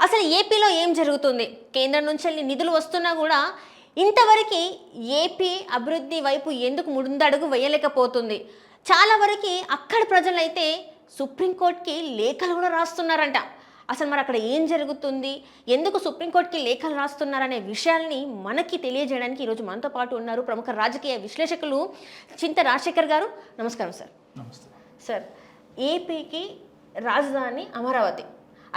అసలు ఏపీలో ఏం జరుగుతుంది? కేంద్రం నుంచి వెళ్ళి నిధులు వస్తున్నా కూడా ఇంతవరకు ఏపీ అభివృద్ధి వైపు ఎందుకు ముందడుగు వేయలేకపోతుంది? చాలా వరకు అక్కడ ప్రజలైతే సుప్రీంకోర్టుకి లేఖలు కూడా రాస్తున్నారంట. అసలు మరి అక్కడ ఏం జరుగుతుంది, ఎందుకు సుప్రీంకోర్టుకి లేఖలు రాస్తున్నారనే విషయాల్ని మనకి తెలియజేయడానికి ఈరోజు మనతో పాటు ఉన్నారు ప్రముఖ రాజకీయ విశ్లేషకులు చింత రాజశేఖర్ గారు. నమస్కారం సార్. నమస్తే సార్, ఏపీకి రాజధాని అమరావతి.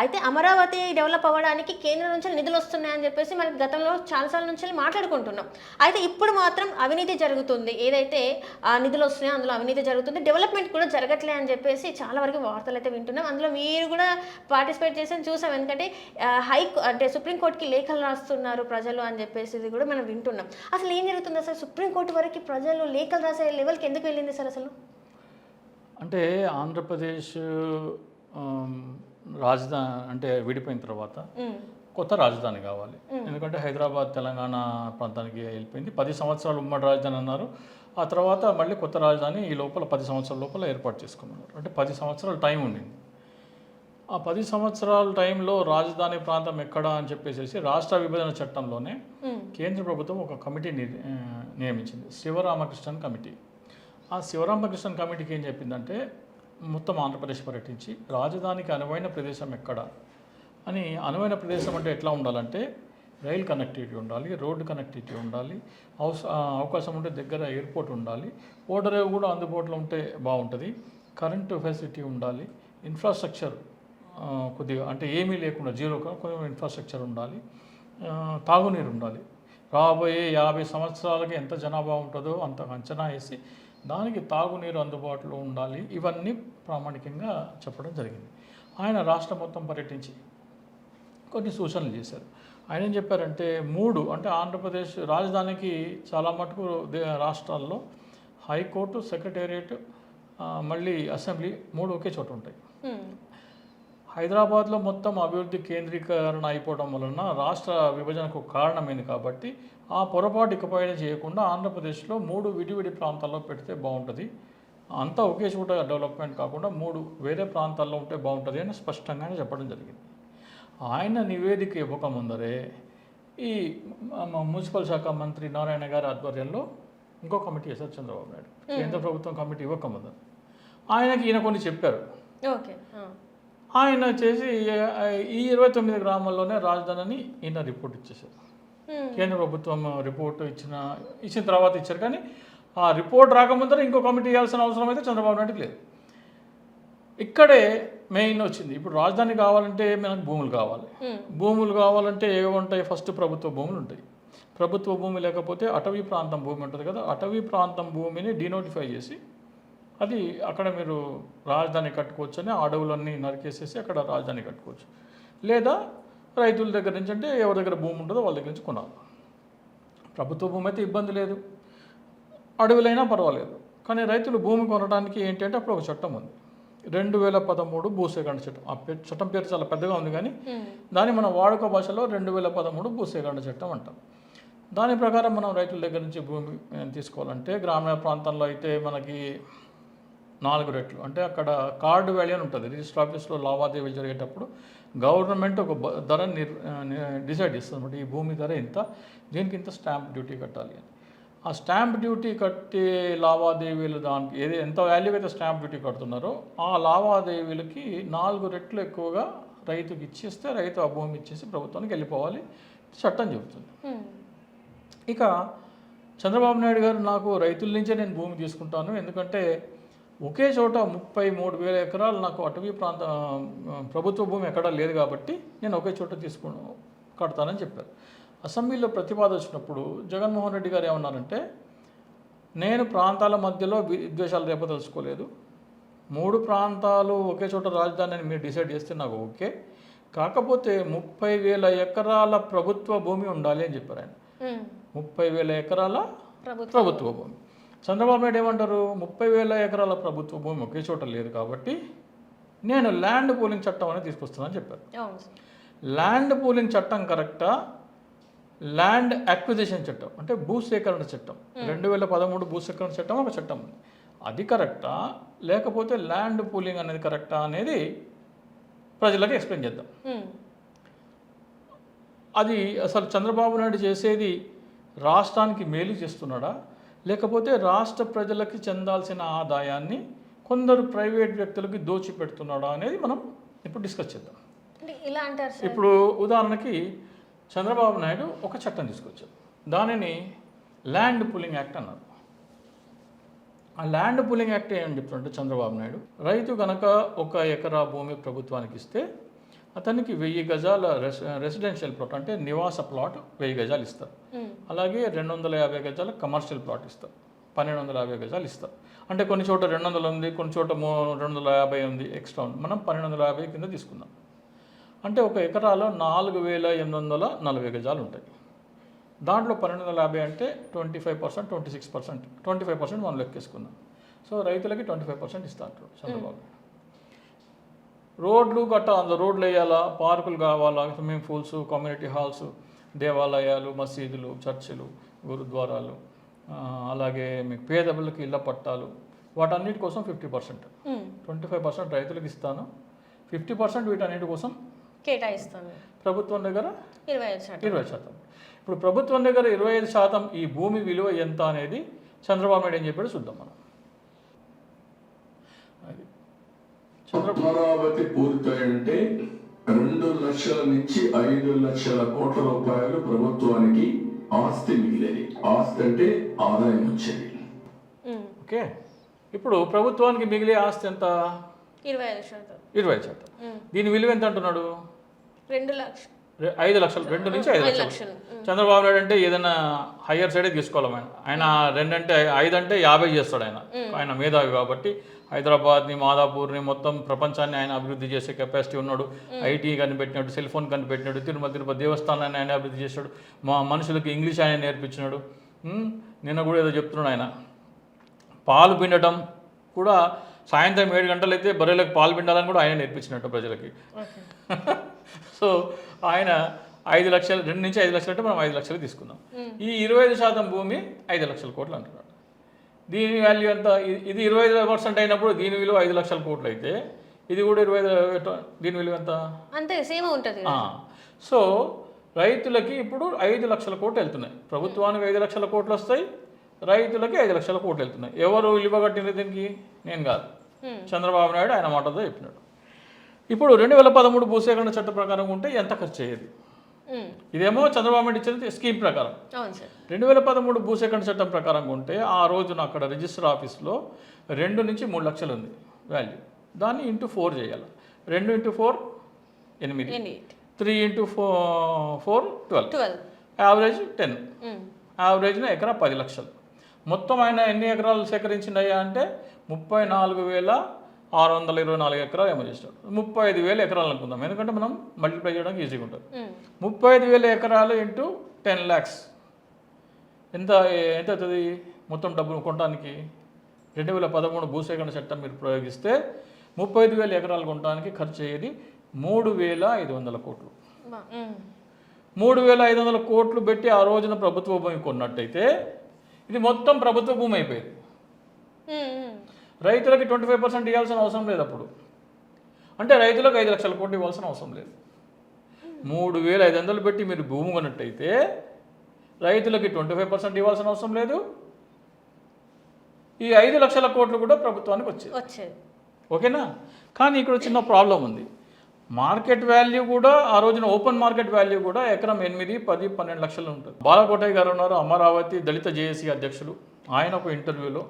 అయితే అమరావతి డెవలప్ అవ్వడానికి కేంద్రం నుంచి నిధులు వస్తున్నాయని చెప్పేసి మనకి గతంలో చాలాసార్లు నుంచి మాట్లాడుకుంటున్నాం. అయితే ఇప్పుడు మాత్రం అవినీతి జరుగుతుంది, ఏదైతే నిధులు వస్తున్నాయో అందులో అవినీతి జరుగుతుంది, డెవలప్మెంట్ కూడా జరగట్లే అని చెప్పేసి చాలా వరకు వార్తలు అయితే వింటున్నాం. అందులో మీరు కూడా పార్టిసిపేట్ చేసి చూసాం, ఎందుకంటే అంటే సుప్రీంకోర్టుకి లేఖలు రాస్తున్నారు ప్రజలు అని చెప్పేసి ఇది కూడా మనం వింటున్నాం. అసలు ఏం జరుగుతుంది? అసలు సుప్రీంకోర్టు వరకు ప్రజలు లేఖలు రాసే లెవెల్కి ఎందుకు వెళ్ళింది సార్? అసలు అంటే ఆంధ్రప్రదేశ్ రాజధాని అంటే విడిపోయిన తర్వాత కొత్త రాజధాని కావాలి. ఎందుకంటే హైదరాబాద్ తెలంగాణ ప్రాంతానికి వెళ్ళిపోయింది. 10 సంవత్సరాలు ఉమ్మడి రాజధాని అన్నారు. ఆ తర్వాత మళ్ళీ కొత్త రాజధాని ఈ లోపల 10 సంవత్సరాల లోపల ఏర్పాటు చేసుకున్నారు. అంటే 10 సంవత్సరాల టైం ఉండింది. ఆ 10 సంవత్సరాల టైంలో రాజధాని ప్రాంతం ఎక్కడ అని చెప్పేసి రాష్ట్ర విభజన చట్టంలోనే కేంద్ర ప్రభుత్వం ఒక కమిటీని నియమించింది, శివరామకృష్ణన్ కమిటీ. ఆ శివరామకృష్ణన్ కమిటీకి ఏం చెప్పిందంటే, మొత్తం ఆంధ్రప్రదేశ్ పర్యటించి రాజధానికి అనువైన ప్రదేశం ఎక్కడ అని, అనువైన ప్రదేశం అంటే ఎట్లా ఉండాలంటే రైల్ కనెక్టివిటీ ఉండాలి, రోడ్డు కనెక్టివిటీ ఉండాలి, అవకాశం ఉంటే దగ్గర ఎయిర్పోర్ట్ ఉండాలి, ఓడరేవు కూడా అందుబాటులో ఉంటే బాగుంటుంది, కరెంటు ఫెసిలిటీ ఉండాలి, ఇన్ఫ్రాస్ట్రక్చర్ కొద్దిగా అంటే ఏమీ లేకుండా జీరో కొంచెం ఇన్ఫ్రాస్ట్రక్చర్ ఉండాలి, తాగునీరు ఉండాలి. రాబోయే 50 సంవత్సరాలకి ఎంత జనాభా ఉంటుందో అంత అంచనా వేసి దానికి తాగునీరు అందుబాటులో ఉండాలి. ఇవన్నీ ప్రామాణికంగా చెప్పడం జరిగింది. ఆయన రాష్ట్రం మొత్తం పర్యటించి కొన్ని సూచనలు చేశారు. ఆయన ఏం చెప్పారంటే, 3 అంటే ఆంధ్రప్రదేశ్ రాజధానికి చాలా మటుకు రాష్ట్రాల్లో హైకోర్టు, సెక్రటేరియట్, మళ్ళీ అసెంబ్లీ 3 ఒకే చోట ఉంటాయి. హైదరాబాద్లో మొత్తం అభివృద్ధి కేంద్రీకరణ అయిపోవడం వలన రాష్ట్ర విభజనకు కారణమైంది. కాబట్టి ఆ పొరపాటు ఇకపైన చేయకుండా ఆంధ్రప్రదేశ్లో 3 విడివిడి ప్రాంతాల్లో పెడితే బాగుంటుంది, అంతా ఒకే చోట డెవలప్మెంట్ కాకుండా 3 వేరే ప్రాంతాల్లో ఉంటే బాగుంటుంది అని స్పష్టంగానే చెప్పడం జరిగింది. ఆయన నివేదిక ఇవ్వకముందరే ఈ మున్సిపల్ శాఖ మంత్రి నారాయణ గారి ఆధ్వర్యంలో ఇంకో కమిటీ వేశారు చంద్రబాబు నాయుడు. కేంద్ర ప్రభుత్వం కమిటీ ఇవ్వకముందర ఆయనకి ఈయన కొన్ని చెప్పారు. ఓకే, ఆయన చేసి ఈ 29 గ్రామాల్లోనే రాజధానిని ఈయన రిపోర్ట్ ఇచ్చేసారు. కేంద్ర ప్రభుత్వం రిపోర్ట్ ఇచ్చిన తర్వాత ఇచ్చారు. కానీ ఆ రిపోర్ట్ రాకముందర ఇంకో కమిటీ ఇవ్వాల్సిన అవసరం అయితే చంద్రబాబు నాయుడుకి లేదు. ఇక్కడే మెయిన్ వచ్చింది. ఇప్పుడు రాజధాని కావాలంటే మనకు భూములు కావాలి. భూములు కావాలంటే ఏముంటాయి? ఫస్ట్ ప్రభుత్వ భూములు ఉంటాయి. ప్రభుత్వ భూమి లేకపోతే అటవీ ప్రాంతం భూమి ఉంటుంది కదా, అటవీ ప్రాంతం భూమిని డీనోటిఫై చేసి అది అక్కడ మీరు రాజధాని కట్టుకోవచ్చు అని అడవులన్నీ నరికేసేసి అక్కడ రాజధాని కట్టుకోవచ్చు. లేదా రైతుల దగ్గర నుంచి, అంటే ఎవరి దగ్గర భూమి ఉంటుందో వాళ్ళ దగ్గర నుంచి కొనాలి. ప్రభుత్వ భూమి అయితే ఇబ్బంది లేదు, అడవులైనా పర్వాలేదు. కానీ రైతులు భూమి కొనడానికి ఏంటి అంటే అప్పుడు ఒక చట్టం ఉంది, 2013 భూసేకరణ చట్టం. ఆ చట్టం పేరు చాలా పెద్దగా ఉంది, కానీ దాన్ని మన వాడుక భాషలో 2013 భూసేకరణ చట్టం అంటాం. దాని ప్రకారం మనం రైతుల దగ్గర నుంచి భూమి తీసుకోవాలంటే గ్రామీణ ప్రాంతంలో అయితే మనకి 4 రెట్లు, అంటే అక్కడ కార్డు వాల్యూ అని ఉంటుంది. రిజిస్టర్ ఆఫీస్లో లావాదేవీలు జరిగేటప్పుడు గవర్నమెంట్ ఒక ధరని డిసైడ్ చేస్తుంది అనమాట. ఈ భూమి ధర ఇంత, దీనికి ఇంత స్టాంప్ డ్యూటీ కట్టాలి అని. ఆ స్టాంప్ డ్యూటీ కట్టే లావాదేవీలు దానికి ఎంత వాల్యూ అయితే స్టాంప్ డ్యూటీ కడుతున్నారో ఆ లావాదేవీలకి 4 రెట్లు ఎక్కువగా రైతుకి ఇచ్చేస్తే రైతు ఆ భూమి ఇచ్చేసి ప్రభుత్వానికి వెళ్ళిపోవాలి, చట్టం చెబుతుంది. ఇక చంద్రబాబు నాయుడు గారు, నాకు రైతుల నుంచే నేను భూమి తీసుకుంటాను, ఎందుకంటే ఒకే చోట 33,000 ఎకరాలు నాకు అటవీ ప్రభుత్వ భూమి ఎక్కడా లేదు కాబట్టి నేను ఒకే చోట కడతానని చెప్పారు. అసెంబ్లీలో ప్రతిపాదన వచ్చినప్పుడు జగన్మోహన్ రెడ్డి గారు ఏమన్నారంటే, నేను ప్రాంతాల మధ్యలో విద్వేషాలు రేపదలుచుకోలేదు, 3 ప్రాంతాలు ఒకే చోట రాజధాని అని మీరు డిసైడ్ చేస్తే నాకు ఓకే, కాకపోతే 30,000 ఎకరాల ప్రభుత్వ భూమి ఉండాలి అని చెప్పారు ఆయన. 30,000 ఎకరాల ప్రభుత్వ భూమి. చంద్రబాబు నాయుడు ఏమంటారు, 30,000 ఎకరాల ప్రభుత్వ భూమి ఒకే చోట లేదు కాబట్టి నేను ల్యాండ్ పూలింగ్ చట్టం అనేది తీసుకొస్తున్నానని చెప్పారు. ల్యాండ్ పూలింగ్ చట్టం కరెక్టా, ల్యాండ్ అక్విజిషన్ చట్టం అంటే భూసేకరణ చట్టం 2013 భూసేకరణ చట్టం ఒక చట్టం ఉంది, అది కరెక్టా లేకపోతే ల్యాండ్ పూలింగ్ అనేది కరెక్టా అనేది ప్రజలకు ఎక్స్ప్లెయిన్ చేద్దాం. అది అసలు చంద్రబాబు నాయుడు చేసేది రాష్ట్రానికి మేలు చేస్తున్నాడా, లేకపోతే రాష్ట్ర ప్రజలకి చెందాల్సిన ఆదాయాన్ని కొందరు ప్రైవేట్ వ్యక్తులకి దోచిపెడుతున్నాడా అనేది మనం ఇప్పుడు డిస్కస్ చేద్దాం. అంటే ఇలా అంటారు సార్. ఇప్పుడు ఉదాహరణకి చంద్రబాబు నాయుడు ఒక చట్టం తీసుకొచ్చారు, దానిని ల్యాండ్ పూలింగ్ యాక్ట్ అన్నారు. ఆ ల్యాండ్ పూలింగ్ యాక్ట్ ఏమని చెప్తుంటే చంద్రబాబు నాయుడు, రైతు కనుక 1 ఎకరా భూమి ప్రభుత్వానికి ఇస్తే అతనికి 1000 గజాల రెసిడెన్షియల్ ప్లాట్ అంటే నివాస ప్లాట్ 1000 గజాలు ఇస్తారు. అలాగే 250 గజాల కమర్షియల్ ప్లాట్ ఇస్తారు, 1250 గజాలు ఇస్తారు. అంటే కొన్ని చోట 200 ఉంది, కొన్ని చోట 250 ఉంది, ఎక్స్ట్రా ఉంది. మనం 1250 కింద తీసుకుందాం. అంటే 1 ఎకరాలో 4840 గజాలు ఉంటాయి. దాంట్లో 1250 అంటే 25%, 26%, 25% మనం లెక్కేసుకుందాం. సో రైతులకి 25% ఇస్తారు చంద్రబాబు. రోడ్లు గట్ట అందులో రోడ్లు వేయాలా, పార్కులు కావాలా, స్విమ్మింగ్ పూల్స్, కమ్యూనిటీ హాల్స్, దేవాలయాలు, మసీదులు, చర్చిలు, గురుద్వారాలు, అలాగే మీకు పేదలకు ఇళ్ళ పట్టాలు, వాటన్నిటి కోసం 50%, 25% రైతులకు ఇస్తాను, 50% వీటన్నిటి కోసం కేటాయిస్తాను. ప్రభుత్వం దగ్గర 25%. ఇప్పుడు ప్రభుత్వం దగ్గర 25% ఈ భూమి విలువ ఎంత అనేది చంద్రబాబు నాయుడు ఏం చెప్పాడు చూద్దాం మనం. అమరావతి పూర్తయింటే 2 లక్షల నుంచి 5 లక్షల కోట్ల రూపాయలు ప్రభుత్వానికి ఆస్తి మిగిలేది. ఆస్తి అంటే ఆదాయం వచ్చేది. ఓకే, ఇప్పుడు ప్రభుత్వానికి మిగిలే ఆస్తి ఎంత? 25%. 25%. దీని విలువ ఎంత అంటున్నాడు? 2 లక్షలు. 5 లక్షలు, 2 నుంచి 5 లక్షలు. చంద్రబాబు నాయుడు అంటే ఏదైనా హయ్యర్ సైడే తీసుకోవాలి. ఆయన 2 అంటే 5 అంటే 50 చేస్తాడు. ఆయన మేధావి కాబట్టి హైదరాబాద్ని, మాదాపూర్ని, మొత్తం ప్రపంచాన్ని ఆయన అభివృద్ధి చేసే కెపాసిటీ ఉన్నాడు. ఐటీ కనిపెట్టినాడు, సెల్ ఫోన్ కనిపెట్టినాడు, తిరుపతి దేవస్థానాన్ని ఆయన అభివృద్ధి చేశాడు, మా మనుషులకి ఇంగ్లీష్ ఆయన నేర్పించినాడు. నిన్న కూడా ఏదో చెప్తున్నాడు ఆయన, పాలు పిండటం కూడా సాయంత్రం 7 గంటలు అయితే బర్రెలకు పాలు పిండాలని కూడా ఆయన నేర్పించినట్టు ప్రజలకి. సో ఆయన 5 లక్షలు, 2 నుంచి 5 లక్షలు అంటే మనం 5 లక్షలు తీసుకుందాం. ఈ 25% భూమి 5 లక్షల కోట్లు అంటున్నాడు. దీని వాల్యూ ఎంత? ఇది 25% అయినప్పుడు దీని విలువ 5 లక్షల కోట్లు అయితే ఇది కూడా 25, దీని విలువ ఎంత? అంతే, సేమ్ ఉంటుంది. సో రైతులకి ఇప్పుడు 5 లక్షల కోట్లు వెళ్తున్నాయి. ప్రభుత్వానికి 5 లక్షల కోట్లు వస్తాయి, రైతులకి 5 లక్షల కోట్లు వెళ్తున్నాయి. ఎవరు విలువ కట్టిన దీనికి? నేను కాదు, చంద్రబాబు నాయుడు ఆయన మాటతో చెప్పినాడు. ఇప్పుడు 2013 భూసేకరణ చట్ట ప్రకారం ఉంటే ఎంత ఖర్చు అయ్యేది? ఇదేమో చంద్రబాబు నాయుడు ఇచ్చిన స్కీమ్ ప్రకారం. 2013 భూసేకరణ చట్టం ప్రకారం ఉంటే ఆ రోజున అక్కడ రిజిస్టర్ ఆఫీస్లో 2 నుంచి 3 లక్షలు ఉంది వాల్యూ. దాన్ని ఇంటూ 4 చేయాలి. 2 × 4 8, 3 × 4 12, యావరేజ్ 10. యావరేజ్న ఎకరా 10 లక్షలు. మొత్తం ఆయన ఎన్ని ఎకరాలు సేకరించిందయ్యా అంటే 34,624 ఎకరాలు ఏమో చేస్తాడు. 35,000 ఎకరాలు అనుకుందాం, ఎందుకంటే మనం మల్టిప్లై చేయడానికి ఈజీగా ఉంటుంది. 35,000 ఎకరాలు ఇంటూ 10 lakhs ఎంత అవుతుంది మొత్తం డబ్బులు కొనడానికి? 2013 భూసేకరణ చట్టం మీరు ప్రయోగిస్తే 35,000 ఎకరాలు కొనడానికి ఖర్చు అయ్యేది 3,500 కోట్లు. 3,500 కోట్లు పెట్టి ఆ రోజున ప్రభుత్వ భూమి కొన్నట్టయితే ఇది మొత్తం ప్రభుత్వ భూమి అయిపోయేది. రైతులకి 25% ఇవ్వాల్సిన అవసరం లేదు అప్పుడు. అంటే రైతులకు 5 లక్షల కోట్లు ఇవ్వాల్సిన అవసరం లేదు. 3,500 పెట్టి మీరు భూమి కొన్నట్టయితే రైతులకి 25% ఇవ్వాల్సిన అవసరం లేదు. ఈ 5 లక్షల కోట్లు కూడా ప్రభుత్వానికి వచ్చేది. ఓకేనా? కానీ ఇక్కడ చిన్న ప్రాబ్లం ఉంది. మార్కెట్ వాల్యూ కూడా ఆ రోజున ఓపెన్ మార్కెట్ వాల్యూ కూడా ఎకరం 8, 10, 12 లక్షలు ఉంటుంది. బాలకోటయ్య గారు ఉన్నారు, అమరావతి దళిత జేఏసీ అధ్యక్షులు. ఆయన ఒక ఇంటర్వ్యూలో,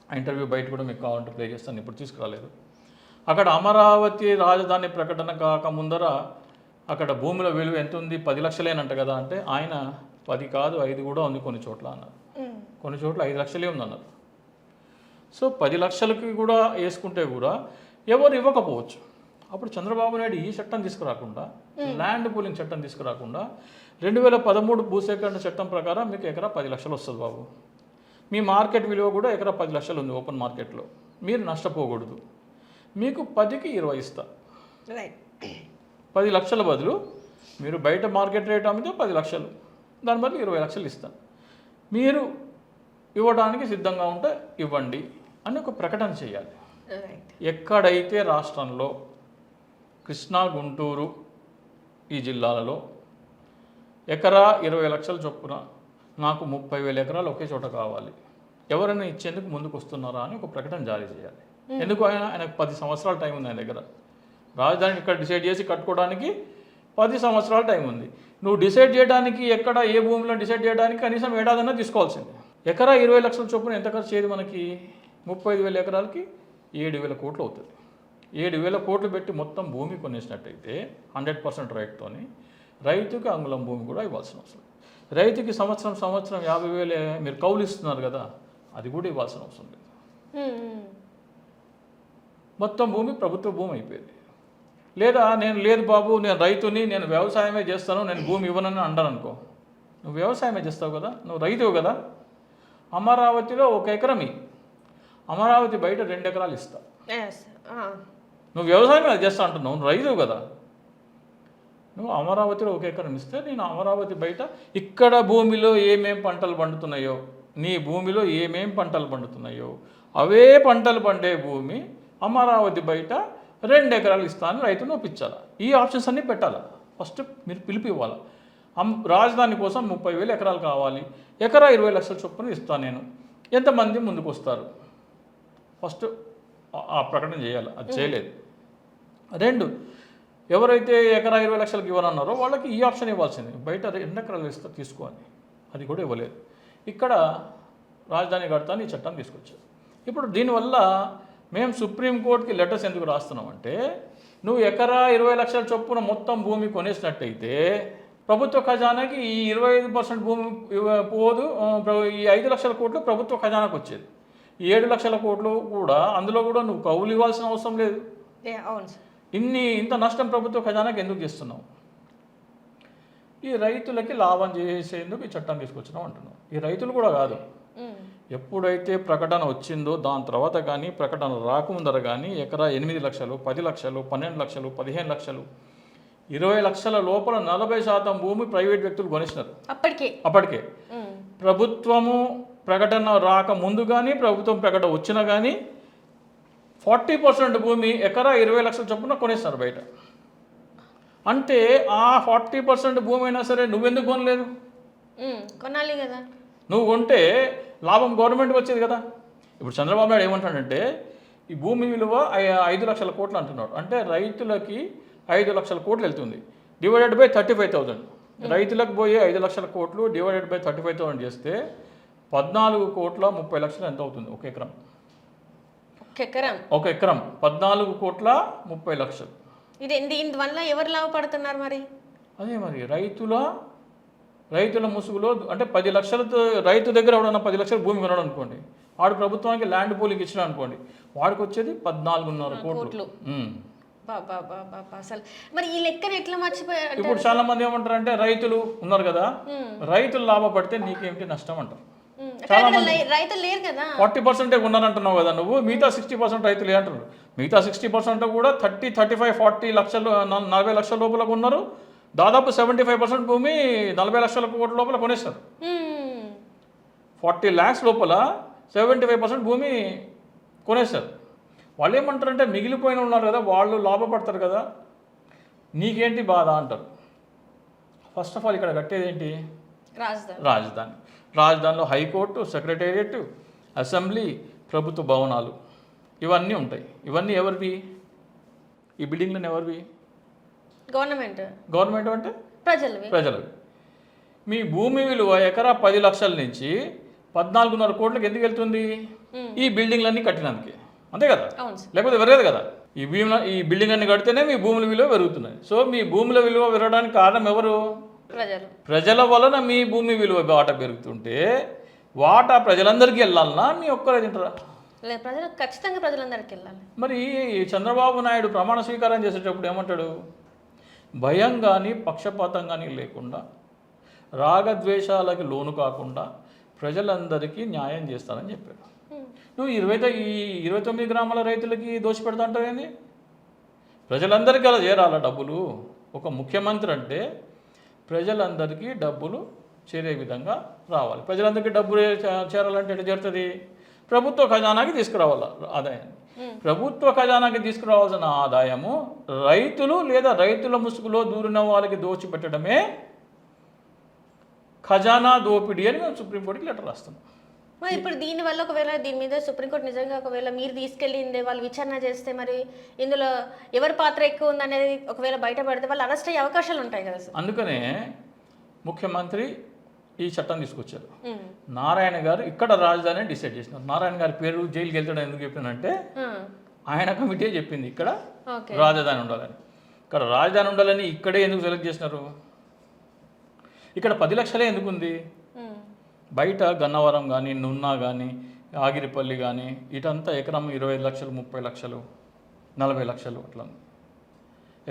ఆ ఇంటర్వ్యూ బయట కూడా మీకు కావాలంటే ప్లే చేస్తాను, ఇప్పుడు తీసుకురాలేదు. అక్కడ అమరావతి రాజధాని ప్రకటన కాక ముందర అక్కడ భూముల విలువ ఎంత ఉంది? 10 లక్షలేనంట కదా అంటే ఆయన 10 కాదు 5 కూడా ఉంది కొన్ని చోట్ల అన్నారు. కొన్ని చోట్ల 5 లక్షలే ఉందన్నారు. సో 10 లక్షలకి కూడా వేసుకుంటే కూడా ఎవరు ఇవ్వకపోవచ్చు. అప్పుడు చంద్రబాబు నాయుడు ఈ చట్టం తీసుకురాకుండా, ల్యాండ్ పూలింగ్ చట్టం తీసుకురాకుండా 2013 భూసేకరణ చట్టం ప్రకారం మీకు ఎకరా 10 లక్షలు వస్తుంది బాబు. మీ మార్కెట్ విలువ కూడా ఎకరా 10 లక్షలు ఉంది ఓపెన్ మార్కెట్లో, మీరు నష్టపోకూడదు, మీకు 10కి 20 ఇస్తా. 10 లక్షల బదులు మీరు బయట మార్కెట్ రేట్ అమ్మితే 10 లక్షలు, దాని బదులు 20 లక్షలు ఇస్తాను, మీరు ఇవ్వడానికి సిద్ధంగా ఉంటే ఇవ్వండి అని ఒక ప్రకటన చేయాలి. ఎక్కడైతే రాష్ట్రంలో కృష్ణా, గుంటూరు ఈ జిల్లాలలో ఎకరా 20 లక్షల చొప్పున నాకు 30,000 ఎకరాలు ఒకే చోట కావాలి, ఎవరైనా ఇచ్చేందుకు ముందుకు వస్తున్నారా అని ఒక ప్రకటన జారీ చేయాలి. ఎందుకు ఆయనకు 10 సంవత్సరాల టైం ఉంది ఆయన దగ్గర. రాజధాని ఇక్కడ డిసైడ్ చేసి కట్టుకోవడానికి 10 సంవత్సరాల టైం ఉంది. నువ్వు డిసైడ్ చేయడానికి ఎక్కడ ఏ భూమిలో డిసైడ్ చేయడానికి కనీసం ఏడాదన్నా తీసుకోవాల్సింది. ఎకరా 20 లక్షల చొప్పున ఎంత ఖర్చు చేయదు మనకి? 35,000 ఎకరాలకి 7,000 కోట్లు అవుతుంది. 7,000 కోట్లు పెట్టి మొత్తం భూమి కొనేసినట్టయితే 100% రైట్తోని రైతుకి అంగుళం భూమి కూడా ఇవ్వాల్సిన అవసరం. రైతుకి సంవత్సరం 50,000 మీరు కౌలు ఇస్తున్నారు కదా, అది కూడా ఇవ్వాల్సిన అవసరం లేదు. మొత్తం భూమి ప్రభుత్వ భూమి అయిపోయింది. లేదా లేదు బాబు, నేను రైతుని, నేను వ్యవసాయమే చేస్తాను, నేను భూమి ఇవ్వనని అంటాను అనుకో. నువ్వు వ్యవసాయమే చేస్తావు కదా, నువ్వు రైతువు కదా. అమరావతిలో 1 ఎకరం అమరావతి బయట 2 ఎకరాలు ఇస్తా. నువ్వు వ్యవసాయం చేస్తా అంటున్నావు, నువ్వు రైతువు కదా. నువ్వు అమరావతిలో 1 ఎకరం ఇస్తే నేను అమరావతి బయట ఇక్కడ భూమిలో ఏమేం పంటలు పండుతున్నాయో, నీ భూమిలో ఏమేం పంటలు పండుతున్నాయో అవే పంటలు పండే భూమి అమరావతి బయట 2 ఎకరాలు ఇస్తాను రైతును ఒప్పించాలి. ఈ ఆప్షన్స్ అన్నీ పెట్టాలి. ఫస్ట్ మీరు పిలిపి ఇవ్వాలి. రాజధాని కోసం 30,000 ఎకరాలు కావాలి, ఎకరా 20 లక్షల చొప్పున ఇస్తాను నేను, ఎంతమంది ముందుకు వస్తారు? ఫస్ట్ ఆ ప్రకటన చేయాలి. అది చేయలేదు. 2, ఎవరైతే ఎకరా 20 లక్షలకు ఇవ్వనన్నారో వాళ్ళకి ఈ ఆప్షన్ ఇవ్వాల్సింది, బయట 2 ఎకరాలు ఇస్తా తీసుకోవాలి. అది కూడా ఇవ్వలేదు. ఇక్కడ రాజధాని కడతాను ఈ చట్టాన్ని తీసుకొచ్చారు. ఇప్పుడు దీనివల్ల మేము సుప్రీంకోర్టుకి లెటర్స్ ఎందుకు రాస్తున్నామంటే, నువ్వు ఎకరా 20 లక్షల చొప్పున మొత్తం భూమి కొనేసినట్టయితే ప్రభుత్వ ఖజానాకి ఈ 25% భూమి పోదు. ఈ 5 లక్షల కోట్లు ప్రభుత్వ ఖజానాకు వచ్చేది. ఈ 7 లక్షల కోట్లు కూడా అందులో కూడా నువ్వు కౌలు ఇవ్వాల్సిన అవసరం లేదు. ఇంత నష్టం ప్రభుత్వ ఖజానాకి ఎందుకు చేస్తున్నావు? ఈ రైతులకి లాభం చేసేందుకు ఈ చట్టం తీసుకొచ్చినాం అంటున్నావు. ఈ రైతులు కూడా కాదు, ఎప్పుడైతే ప్రకటన వచ్చిందో దాని తర్వాత కానీ ప్రకటన రాకముందర కానీ ఎకరా 8 లక్షలు, 10 లక్షలు, 12 లక్షలు, 15 లక్షలు, 20 లక్షల లోపల 40% భూమి ప్రైవేట్ వ్యక్తులు కొనేసినారు. అప్పటికే ప్రభుత్వము ప్రకటన రాక ముందు కానీ ప్రభుత్వం ప్రకటన వచ్చినా కానీ 40% భూమి ఎకరా 20 లక్షల చొప్పున కొనేస్తారు బయట. అంటే ఆ 40% భూమి అయినా సరే నువ్వెందుకు కొనలేదు? కొనాలి కదా. నువ్వు కొంటే లాభం గవర్నమెంట్కి వచ్చేది కదా. ఇప్పుడు చంద్రబాబు నాయుడు ఏమంటాడంటే ఈ భూమి విలువ 5 లక్షల కోట్లు అంటున్నాడు. అంటే రైతులకి 5 లక్షల కోట్లు వెళ్తుంది, డివైడెడ్ బై 35,000. రైతులకు పోయే 5 లక్షల కోట్లు డివైడెడ్ బై 35,000 చేస్తే 14,30,00,000 ఎంత అవుతుంది? 1 ఎకరం. 1 ఎకరం 14,30,00,000. దీనివల్ల ఎవరు లాభపడుతున్నారు మరి? అదే మరి రైతుల ముసుగులో అంటే 10 లక్షలతో రైతు దగ్గర ఎవడన్నా 10 లక్షల భూమి కొన్నాడు అనుకోండి, వాడు ప్రభుత్వానికి ల్యాండ్ పూలింగ్ ఇచ్చినా అనుకోండి, వాడికి వచ్చేది 14.5 కోట్లు. అసలు మరి ఈ లెక్కను ఎట్లా మర్చిపోయారు? ఇప్పుడు చాలా మంది ఏమంటారు అంటే రైతులు ఉన్నారు కదా, రైతులు లాభపడితే నీకేమిటి నష్టం అంటారు. చాలా మంది రైతులు లేరు కదా, 40% ఉన్నారంటున్నావు కదా నువ్వు, మిగతా 60% రైతులు అంటారు. మిగతా 60% కూడా 30, 35, 40 లక్షలు 40 లక్షల లోపల ఉన్నారు. దాదాపు 75% భూమి 40 లక్షల కోట్ల లోపల కొనేస్తారు. 40 lakhs లోపల 75% భూమి కొనేస్తారు. వాళ్ళు ఏమంటారంటే మిగిలిపోయిన ఉన్నారు కదా వాళ్ళు లాభపడతారు కదా, నీకేంటి బాధ అంటారు. ఫస్ట్ ఆఫ్ ఆల్ ఇక్కడ కట్టేది ఏంటి? రాజధానిలో హైకోర్టు, సెక్రటేరియట్, అసెంబ్లీ, ప్రభుత్వ భవనాలు ఇవన్నీ ఉంటాయి. ఇవన్నీ ఎవరివి? ఈ బిల్డింగ్లను ఎవరివి? గవర్నమెంట్ అంటే ప్రజలవి. మీ భూమి విలువ ఎకరా 10 లక్షల నుంచి 14.5 కోట్లకి ఎందుకు వెళ్తుంది? ఈ బిల్డింగ్లన్నీ కట్టినందుకే, అంతే కదా, లేకపోతే పెరగదు కదా. ఈ బిల్డింగ్ అన్ని కడితేనే మీ భూముల విలువ పెరుగుతున్నాయి. సో మీ భూముల విలువ పెరగడానికి కారణం ఎవరు? ప్రజల వలన మీ భూమి విలువ వాటా పెరుగుతుంటే వాటా ప్రజలందరికీ వెళ్ళాలన్నా మీ ఒక్కరే తింటారా? ఖచ్చితంగా ప్రజలందరికీ వెళ్ళాలి. మరి చంద్రబాబు నాయుడు ప్రమాణ స్వీకారం చేసేటప్పుడు ఏమంటాడు? భయం కానీ పక్షపాతం కానీ లేకుండా, రాగద్వేషాలకి లోను కాకుండా ప్రజలందరికీ న్యాయం చేస్తానని చెప్పాడు. నువ్వు 29 గ్రామాల రైతులకి దోషపెడతా అంటావేంది? ప్రజలందరికీ అలా చేరాల డబ్బులు. ఒక ముఖ్యమంత్రి అంటే ప్రజలందరికీ డబ్బులు చేరే విధంగా రావాలి. ప్రజలందరికీ డబ్బులు చేరాలంటే ఎట్లా చేరుతుంది? ప్రభుత్వ ఖజానాకి తీసుకురావాలి ఆదాయాన్ని. ప్రభుత్వ ఖజానాకి తీసుకురావాల్సిన ఆదాయము రైతులు లేదా రైతుల ముసుగులో దూరిన వాళ్ళకి దోచిపెట్టడమే ఖజానా దోపిడీ అని మేము సుప్రీంకోర్టుకి లెటర్ రాస్తున్నాం. మరి ఇప్పుడు దీనివల్ల ఒకవేళ దీని మీద సుప్రీంకోర్టు నిజంగా ఒకవేళ మీరు తీసుకెళ్ళింది వాళ్ళు విచారణ చేస్తే మరి ఇందులో ఎవరి పాత్ర ఎక్కువ ఉందనేది ఒకవేళ బయటపడితే వాళ్ళు అరెస్ట్ అయ్యే అవకాశాలు ఉంటాయి కదా సార్. అందుకనే ముఖ్యమంత్రి ఈ చట్టం తీసుకొచ్చారు. నారాయణ గారు ఇక్కడ రాజధాని డిసైడ్ చేసినారు. నారాయణ గారి పేరు జైలుకి వెళ్తాడని ఎందుకు చెప్పినంటే ఆయన కమిటీ చెప్పింది ఇక్కడ రాజధాని ఉండాలని. ఇక్కడ రాజధాని ఉండాలని ఇక్కడే ఎందుకు సెలెక్ట్ చేసినారు? ఇక్కడ 10 లక్షలే ఎందుకు ఉంది? బయట గన్నవరం కానీ నున్నా కానీ ఆగిరిపల్లి కానీ ఇటంతా ఎకరం 25 లక్షలు 30 లక్షలు 40 లక్షలు అట్లా.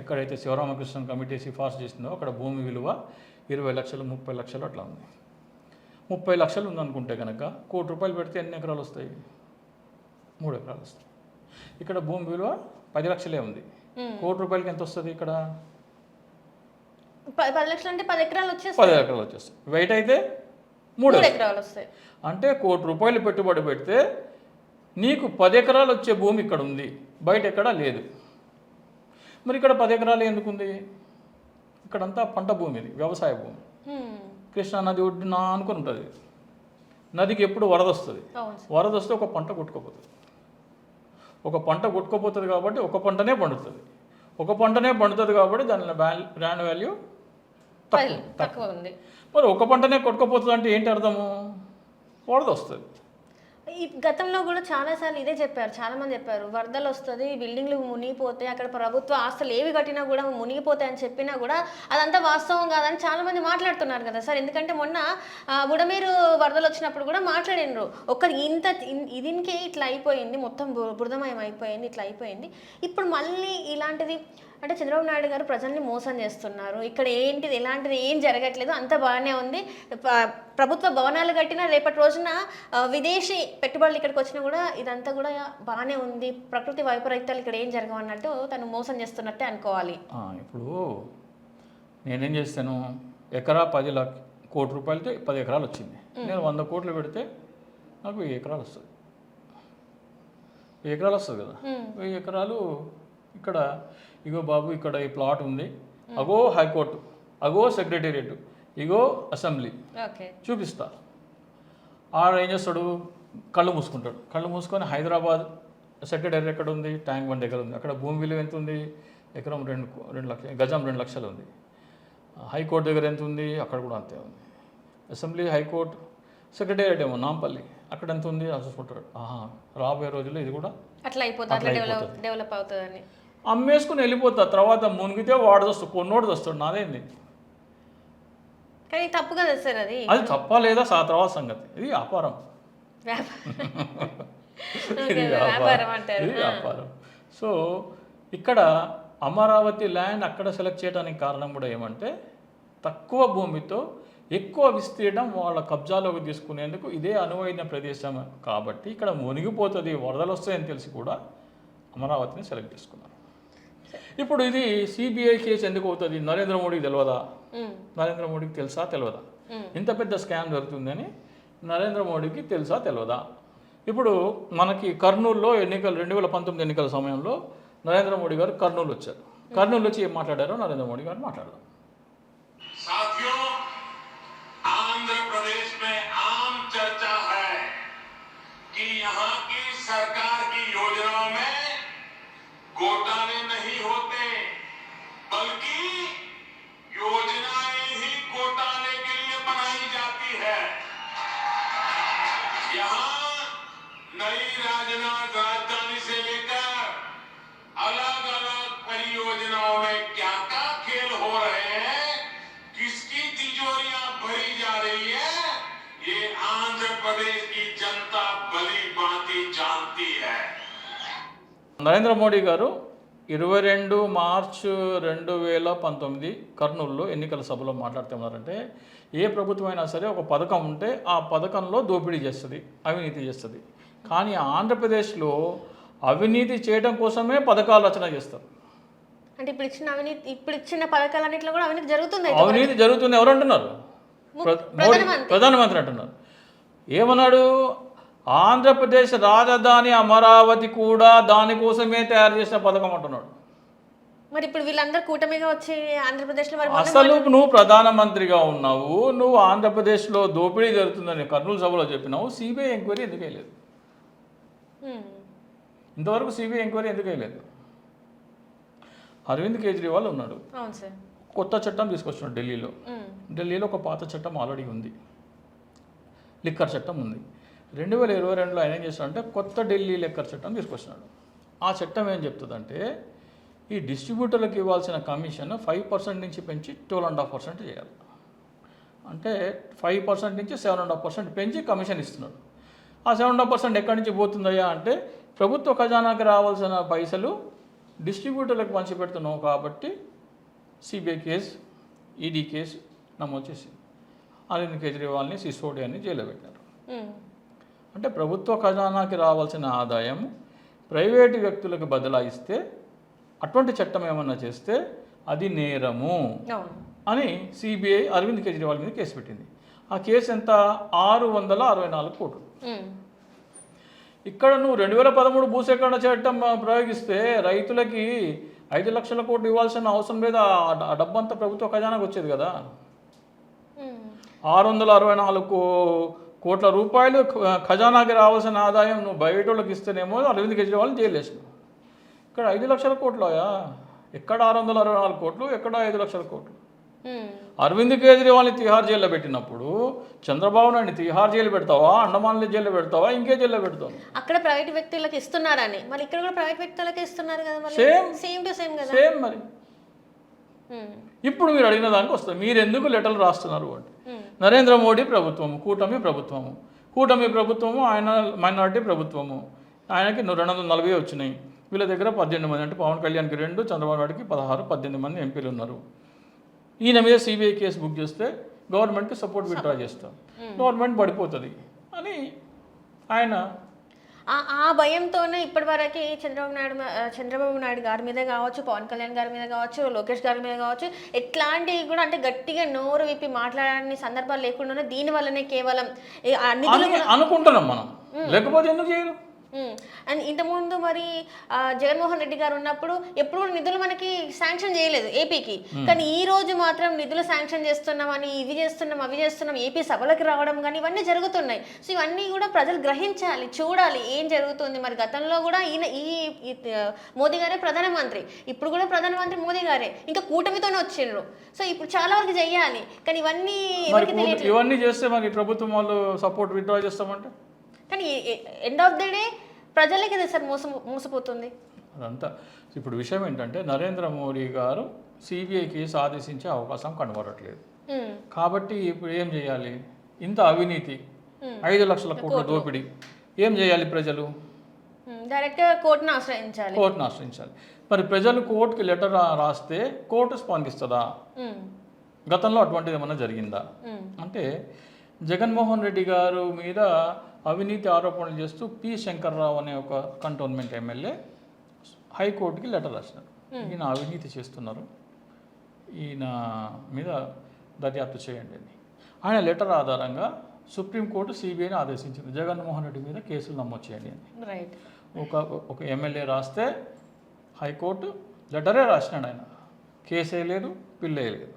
ఎక్కడైతే శివరామకృష్ణ కమిటీ సిఫార్సు చేసిందో అక్కడ భూమి విలువ 20 లక్షలు 30 లక్షలు అట్లా ఉంది. 30 లక్షలు ఉందనుకుంటే కనుక ₹1 కోటి పెడితే ఎన్ని ఎకరాలు వస్తాయి? 3 ఎకరాలు వస్తాయి. ఇక్కడ భూమి విలువ 10 లక్షలే ఉంది. ₹1 కోటికి ఎంత వస్తుంది? ఇక్కడ 10 లక్షలు అంటే 10 ఎకరాలు 10 ఎకరాలు వచ్చేస్తాయి. వెయిట్ అయితే 3 ఎకరాలు వస్తాయి. అంటే ₹1 కోటి పెట్టుబడి పెడితే నీకు 10 ఎకరాలు వచ్చే భూమి ఇక్కడ ఉంది, బయట ఎక్కడా లేదు. మరి ఇక్కడ 10 ఎకరాలు ఎందుకుంది? ఇక్కడంతా పంట భూమి, ఇది వ్యవసాయ భూమి. కృష్ణా నది ఒడ్డున అనుకుని ఉంటుంది. నదికి ఎప్పుడు వరద వస్తుంది. వరద వస్తే ఒక పంట కొట్టుకోపోతుంది. ఒక పంట కొట్టుకోపోతుంది కాబట్టి ఒక పంటనే పండుతుంది. ఒక పంటనే పండుతుంది కాబట్టి దాని ల్యాండ్ వాల్యూ తక్కువ ఉంది. మరి ఒక పంటనే కొట్టుకోపోతుంది అంటే ఏంటి అర్థము? వరద వస్తుంది. ఈ గతంలో కూడా చాలాసార్లు ఇదే చెప్పారు, చాలామంది చెప్పారు వరదలు వస్తుంది, బిల్డింగ్లు మునిగిపోతాయి, అక్కడ ప్రభుత్వ ఆస్తులు ఏవి కట్టినా కూడా మునిగిపోతాయి అని చెప్పినా కూడా అదంతా వాస్తవం కాదని చాలామంది మాట్లాడుతున్నారు కదా సార్. ఎందుకంటే మొన్న బుడమేరు వరదలు వచ్చినప్పుడు కూడా మాట్లాడినరు, దీనికే ఇట్లా అయిపోయింది, మొత్తం బురదమయం అయిపోయింది, ఇట్లా అయిపోయింది. ఇప్పుడు మళ్ళీ ఇలాంటిది అంటే చంద్రబాబు నాయుడు గారు ప్రజల్ని మోసం చేస్తున్నారు, ఇక్కడ ఏంటిది ఎలాంటిది ఏం జరగట్లేదు, అంత బాగానే ఉంది, ప్రభుత్వ భవనాలు కట్టినా రేపటి రోజున విదేశీ పెట్టుబడులు ఇక్కడికి వచ్చినా కూడా ఇదంతా కూడా బాగానే ఉంది, ప్రకృతి వైపరీత్యాలు ఇక్కడ ఏం జరగవన్నట్టు తను మోసం చేస్తున్నట్టే అనుకోవాలి. ఇప్పుడు నేనేం చేస్తాను, ఎకరా 10 కోటి రూపాయలతో 10 ఎకరాలు వచ్చింది. నేను 100 కోట్లు పెడితే నాకు 1000 ఎకరాలు వస్తుంది. 1000 ఎకరాలు వస్తుంది కదా. 1000 ఎకరాలు ఇక్కడ ఇగో బాబు ఇక్కడ ఈ ప్లాట్ ఉంది, అగో హైకోర్టు, అగో సెక్రటేరియట్, ఇగో అసెంబ్లీ చూపిస్తా. ఆడ ఏం చేస్తాడు, కళ్ళు మూసుకుంటాడు. కళ్ళు మూసుకొని హైదరాబాద్ సెక్రటేరియట్ ఎక్కడ ఉంది, ట్యాంక్ బండ్ దగ్గర ఉంది. అక్కడ భూమి విలువ ఎంత ఉంది, ఎకరం 2 లక్షలు, గజం 2 లక్షలు ఉంది. హైకోర్టు దగ్గర ఎంత ఉంది, అక్కడ కూడా అంతే ఉంది. అసెంబ్లీ, హైకోర్టు, సెక్రటేరియట్ ఏమో నాంపల్లి, అక్కడ ఎంత ఉంది చూసుకుంటాడు. రాబోయే రోజుల్లో ఇది కూడా అట్లా అయిపోతుంది, డెవలప్ అవుతుందని అమ్మేసుకుని వెళ్ళిపోతా. తర్వాత మునిగితే వాడు వస్తాడు, కొన్నోడు వస్తాడు, నాదేంది. కానీ తప్పు కదా సార్, అది తప్ప లేదా తర్వాత సంగతి. ఇది వ్యాపారం, ఇది వ్యాపారం. సో ఇక్కడ అమరావతి ల్యాండ్ అక్కడ సెలెక్ట్ చేయడానికి కారణం కూడా ఏమంటే తక్కువ భూమితో ఎక్కువ విస్తీర్ణం వాళ్ళ కబ్జాలోకి తీసుకునేందుకు ఇదే అనువైన ప్రదేశం కాబట్టి ఇక్కడ మునిగిపోతుంది, వరదలు వస్తాయని తెలిసి కూడా అమరావతిని సెలెక్ట్ చేసుకున్నారు. ఇప్పుడు ఇది సిబిఐ కేసు ఎందుకు అవుతుంది? నరేంద్ర మోడీకి తెలియదా? నరేంద్ర మోడీకి తెలుసా తెలియదా? ఇంత పెద్ద స్కామ్ జరుగుతుందని నరేంద్ర మోడీకి తెలుసా తెలియదా? ఇప్పుడు మనకి కర్నూలులో 2019 ఎన్నికల సమయంలో నరేంద్ర మోడీ గారు కర్నూలు వచ్చారు. కర్నూలు వచ్చి ఏం మాట్లాడారో నరేంద్ర మోడీ గారు మాట్లాడారు. आंध्र प्रदेश में आम चर्चा है कि यहाँ की सरकार की योजनाओं में घोटाले नहीं होते, बल्कि योजनाएं ही घोटाले के लिए बनाई जाती है। यहाँ नई राजधानी से लेकर अलग अलग परियोजनाओं में क्या क्या खेल हो रहे हैं, किसकी तिजोरियां भरी जा रही है, ये आंध्र प्रदेश की जनता भली भांति जानती है। నరేంద్ర మోడీ గారు 22 మార్చి 2019 కర్నూలులో ఎన్నికల సభలో మాట్లాడుతున్నారంటే ఏ ప్రభుత్వం అయినా సరే ఒక పథకం ఉంటే ఆ పథకంలో దోపిడీ చేస్తుంది, అవినీతి చేస్తుంది. కానీ ఆంధ్రప్రదేశ్లో అవినీతి చేయడం కోసమే పథకాలు రచన చేస్తారు. అంటే ఇప్పుడు ఇచ్చిన పథకాలన్నింటిలో కూడా అవినీతి జరుగుతుంది. అవినీతి జరుగుతుంది ఎవరు అంటున్నారు? ప్రధానమంత్రి అంటున్నారు. ఏమన్నాడు? ఆంధ్రప్రదేశ్ రాజధాని అమరావతి కూడా దానికోసమే తయారు చేసిన పథకం అంటున్నాడు. మరి ఇప్పుడు వీళ్ళందరూ కూటమిగా వచ్చి ఆంధ్రప్రదేశ్లో మరి అసలు నువ్వు ప్రధానమంత్రిగా ఉన్నావు, నువ్వు ఆంధ్రప్రదేశ్లో దోపిడీ జరుగుతుందని కర్నూలు సభలో చెప్పినావు, సిబిఐ ఎంక్వైరీ ఎందుకు వేయలేదు? ఇంతవరకు సిబిఐ ఎంక్వైరీ ఎందుకు వేయలేదు? అరవింద్ కేజ్రీవాల్ ఉన్నాడు, అవును సార్, కొత్త చట్టం తీసుకొచ్చినాడు ఢిల్లీలో. ఢిల్లీలో ఒక పాత చట్టం ఆల్రెడీ ఉంది, లిక్కర్ చట్టం ఉంది. 2022లో ఆయన ఏం చేస్తాడంటే కొత్త ఢిల్లీ లిక్కర్ చట్టం తీసుకొచ్చినాడు. ఆ చట్టం ఏం చెప్తుందంటే ఈ డిస్ట్రిబ్యూటర్లకు ఇవ్వాల్సిన కమిషన్ 5% నుంచి పెంచి 12.5% చేయాలి. అంటే 5% నుంచి 7.5% పెంచి కమిషన్ ఇస్తున్నాడు. ఆ 7.5% ఎక్కడి నుంచి పోతుందయ్యా అంటే ప్రభుత్వ ఖజానాకి రావాల్సిన పైసలు డిస్ట్రిబ్యూటర్లకు పంచిపెడుతున్నావు కాబట్టి సిబిఐ కేసు, ఈడీ కేసు నమోదు చేసింది. అరవింద్ కేజ్రీవాల్ని, సిసోడియాని జైల్లో పెట్టారు. అంటే ప్రభుత్వ ఖజానాకి రావాల్సిన ఆదాయం ప్రైవేటు వ్యక్తులకు బదలాయిస్తే, అటువంటి చట్టం ఏమన్నా చేస్తే అది నేరము అని సిబిఐ అరవింద్ కేజ్రీవాల్ మీద కేసు పెట్టింది. ఆ కేసు ఎంత? 664 కోట్లు. ఇక్కడ నువ్వు 2013 భూసేకరణ చట్టం ప్రయోగిస్తే రైతులకి 5 లక్షల కోట్లు ఇవ్వాల్సిన అవసరం లేదు. ఆ డబ్బంతా ప్రభుత్వ ఖజానాకు వచ్చేది కదా. 664 కోట్ల రూపాయలు ఖజానాకి రావాల్సిన ఆదాయం నువ్వు బయట వాళ్ళకి ఇస్తేనేమో అరవింద్ కేజ్రీవాల్ని జైలు వేసినావు. ఇక్కడ 5 లక్షల కోట్లయా? ఎక్కడ 664 కోట్లు, ఎక్కడ 5 లక్షల కోట్లు? అరవింద్ కేజ్రీవాల్ని తిహార్ జైల్లో పెట్టినప్పుడు చంద్రబాబు నాయుడిని తిహార్ జైలు పెడతావా, అండమాన్లో జైల్లో పెడతావా, ఇంకే జైల్లో పెడతావు? అక్కడ ప్రైవేట్ వ్యక్తులకు ఇస్తున్నారని, మరి ఇక్కడ కూడా ప్రైవేట్ వ్యక్తులకే ఇస్తున్నారు కదా. మరి సేమ్ టు సేమ్ కదా. సేమ్. మరి ఇప్పుడు మీరు అడిగిన దానికి వస్తుంది, మీరు ఎందుకు లెటర్లు రాస్తున్నారు అంటే నరేంద్ర మోడీ ప్రభుత్వము, కూటమి ప్రభుత్వము, ఆయన మైనారిటీ ప్రభుత్వము, ఆయనకి 240 వచ్చినాయి. వీళ్ళ దగ్గర 18 మంది, అంటే పవన్ కళ్యాణ్కి 2, చంద్రబాబు నాయుడుకి 16, 18 మంది ఎంపీలు ఉన్నారు. ఈయన మీద సిబిఐ కేసు బుక్ చేస్తే గవర్నమెంట్కి సపోర్ట్ విత్డ్రా చేస్తాం, గవర్నమెంట్ పడిపోతుంది అని ఆయన ఆ భయంతోనే ఇప్పటివరకు చంద్రబాబు నాయుడు గారి మీద కావచ్చు, పవన్ కళ్యాణ్ గారి మీద కావచ్చు, లోకేష్ గారి మీద కావచ్చు, ఎట్లాంటివి కూడా అంటే గట్టిగా నోరు విప్పి మాట్లాడని సందర్భాలు లేకుండానే దీని వల్లనే కేవలం అనుకుంటున్నాం మనం, లేకపోతే ఎందుకు చేయరు? అండ్ ఇంతకుముందు మరి జగన్మోహన్ రెడ్డి గారు ఉన్నప్పుడు ఎప్పుడు నిధులు మనకి శాంక్షన్ చేయలేదు ఏపీకి, కానీ ఈ రోజు మాత్రం నిధులు శాంక్షన్ చేస్తున్నామని, ఇవి చేస్తున్నాం, అవి చేస్తున్నాం, ఏపీ సభలకు రావడం కానీ ఇవన్నీ జరుగుతున్నాయి. సో ఇవన్నీ కూడా ప్రజలు గ్రహించాలి, చూడాలి ఏం జరుగుతుంది. మరి గతంలో కూడా ఈ మోదీ గారే ప్రధానమంత్రి, ఇప్పుడు కూడా ప్రధానమంత్రి మోదీ గారే, ఇంకా కూటమితోనే వచ్చిండ్రు. సో ఇప్పుడు చాలా వరకు చెయ్యాలి, కానీ ఇవన్నీ చేస్తే మరి ప్రభుత్వం వాళ్ళు సపోర్ట్ విత్డ్రా చేస్తామంటే, కానీ ఎండ్ ఆఫ్ ది డే ప్రజలే కదా సార్ మోసపోతుంది అదంతా. ఇప్పుడు విషయం ఏంటంటే నరేంద్ర మోడీ గారు సిబిఐ కేసు ఆదేశించే అవకాశం కనబడట్లేదు. కాబట్టి ఇప్పుడు ఏం చేయాలి? ఇంత అవినీతి, 5 లక్షల కోట్ల దోపిడీ, ఏం చేయాలి? ప్రజలు డైరెక్ట్గా కోర్టును ఆశ్రయించాలి. మరి ప్రజలు కోర్టుకి లెటర్ రాస్తే కోర్టు స్పందిస్తుందా? గతంలో అటువంటిది ఏమన్నా జరిగిందా? అంటే జగన్మోహన్ రెడ్డి గారు మీద అవినీతి ఆరోపణలు చేస్తూ పి శంకర్రావు అనే ఒక కంటోన్మెంట్ ఎమ్మెల్యే హైకోర్టుకి లెటర్ రాసినారు. ఈయన అవినీతి చేస్తున్నారు, ఈయన మీద దర్యాప్తు చేయండి అని. ఆయన లెటర్ ఆధారంగా సుప్రీంకోర్టు సిబిఐని ఆదేశించింది, జగన్మోహన్ రెడ్డి మీద కేసులు నమోదు చేయండి అని. ఒక ఎమ్మెల్యే రాస్తే హైకోర్టు లెటరే రాసినాడు. ఆయన కేసే లేదు, పిల్లే లేదు,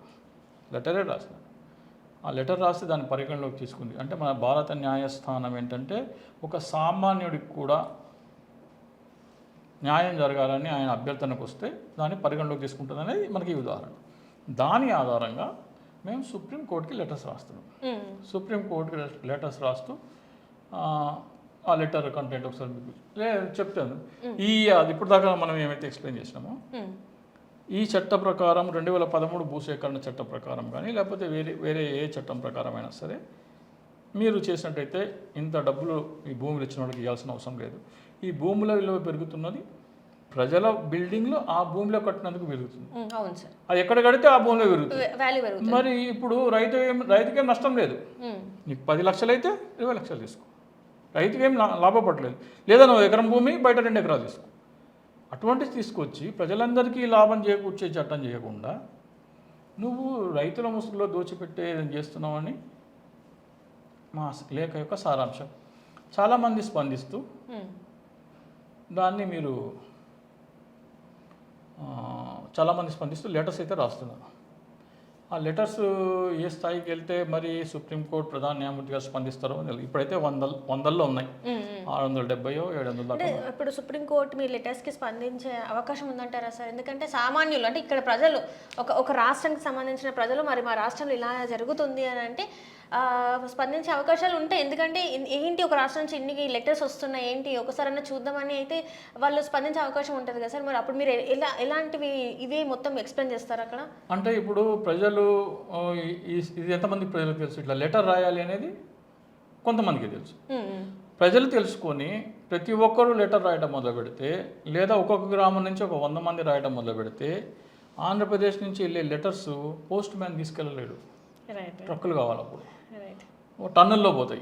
లెటరే రాసినాడు. ఆ లెటర్ రాస్తే దాన్ని పరిగణలోకి తీసుకుంది. అంటే మన భారత న్యాయస్థానం ఏంటంటే ఒక సామాన్యుడికి కూడా న్యాయం జరగాలని ఆయన అభ్యర్థనకు వస్తే దాన్ని పరిగణలోకి తీసుకుంటుంది అనేది మనకి ఉదాహరణ. దాని ఆధారంగా మేము సుప్రీంకోర్టుకి లెటర్స్ రాస్తున్నాం. సుప్రీంకోర్టుకి లెటర్స్ రాస్తూ ఆ లెటర్ కంటెంట్ ఒకసారి చెప్తాను. అది ఇప్పుడు దాకా మనం ఏమైతే ఎక్స్ప్లెయిన్ చేసినామో ఈ చట్ట ప్రకారం 2013 భూసేకరణ చట్ట ప్రకారం కానీ లేకపోతే వేరే ఏ చట్టం ప్రకారం అయినా సరే మీరు చేసినట్టయితే ఇంత డబ్బులు ఈ భూములు ఇచ్చిన వాళ్ళకి ఇవ్వాల్సిన అవసరం లేదు. ఈ భూముల విలువ పెరుగుతున్నది ప్రజల బిల్డింగ్లు ఆ భూమిలో కట్టినందుకు పెరుగుతుంది. అది ఎక్కడ కడితే ఆ భూమిలో పెరుగుతుంది. మరి ఇప్పుడు రైతుకేం నష్టం లేదు. నీకు 10 లక్షలు అయితే 20 లక్షలు తీసుకో, రైతుకేం లాభపడలేదు. లేదా నువ్వు ఎకరం భూమి బయట 2 ఎకరాలు తీసుకో. అటువంటిది తీసుకొచ్చి ప్రజలందరికీ లాభం చేకూర్చే చట్టం చేయకుండా నువ్వు రైతుల ముసుగులో దోచిపెట్టే చేస్తున్నావని మా లేఖ యొక్క సారాంశం. చాలామంది స్పందిస్తూ దాన్ని మీరు చాలామంది స్పందిస్తూ లెటర్స్ అయితే రాస్తున్నారు. ఆ లెటర్స్ ఏ స్థాయికి వెళ్తే మరి సుప్రీంకోర్టు ప్రధాన న్యాయమూర్తి గారు స్పందిస్తారో ఇప్పుడైతే వందల్లో ఉన్నాయి, 670 700 అంటే దాకా. ఇప్పుడు సుప్రీంకోర్టు మీ లెటర్స్కి స్పందించే అవకాశం ఉందంటారా సార్? ఎందుకంటే సామాన్యులు అంటే ఇక్కడ ప్రజలు ఒక రాష్ట్రానికి సంబంధించిన ప్రజలు మరి మా రాష్ట్రంలో ఇలా జరుగుతుంది అని అంటే స్పందించే అవకాశాలు ఉంటాయి. ఎందుకంటే ఏంటి ఒక రాష్ట్రం నుంచి ఇన్ని లెటర్స్ వస్తున్నాయి ఏంటి ఒకసారన్నా చూద్దామని అయితే వాళ్ళు స్పందించే అవకాశం ఉంటుంది కదా సార్. మరి అప్పుడు మీరు ఎలాంటివి ఇవే మొత్తం ఎక్స్ప్లెయిన్ చేస్తారు అక్కడ? అంటే ఇప్పుడు ప్రజలు ఇది ఎంతమంది ప్రజలకు తెలుసు ఇట్లా లెటర్ రాయాలి అనేది? కొంతమందికి తెలుసు. ప్రజలు తెలుసుకొని ప్రతి ఒక్కరూ లెటర్ రాయడం మొదలు పెడితే, లేదా ఒక్కొక్క గ్రామం నుంచి ఒక 100 మంది రాయడం మొదలు పెడితే, ఆంధ్రప్రదేశ్ నుంచి వెళ్ళే లెటర్స్ పోస్ట్ మ్యాన్ తీసుకెళ్ళలేడు, ట్రక్కులు కావాలి. అప్పుడు టన్నుల్లో పోతాయి.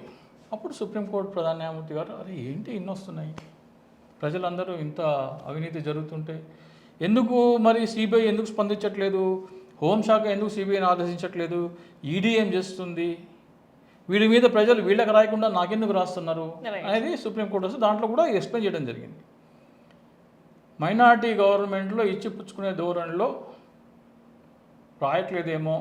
అప్పుడు సుప్రీంకోర్టు ప్రధాన న్యాయమూర్తి గారు అరే ఏంటి ఇన్ని వస్తున్నాయి, ప్రజలందరూ ఇంత అవినీతి జరుగుతుంటే ఎందుకు మరి సిబిఐ ఎందుకు స్పందించట్లేదు, హోంశాఖ ఎందుకు సిబిఐని ఆదేశించట్లేదు, ఈడీ ఏం చేస్తుంది, వీడి మీద ప్రజలు వీళ్ళకి రాయకుండా నాకెందుకు రాస్తున్నారు అనేది సుప్రీంకోర్టు వస్తే దాంట్లో కూడా ఎక్స్ప్లెయిన్ చేయడం జరిగింది. మైనారిటీ గవర్నమెంట్లో ఇచ్చిపుచ్చుకునే ధోరణిలో రాయట్లేదేమో,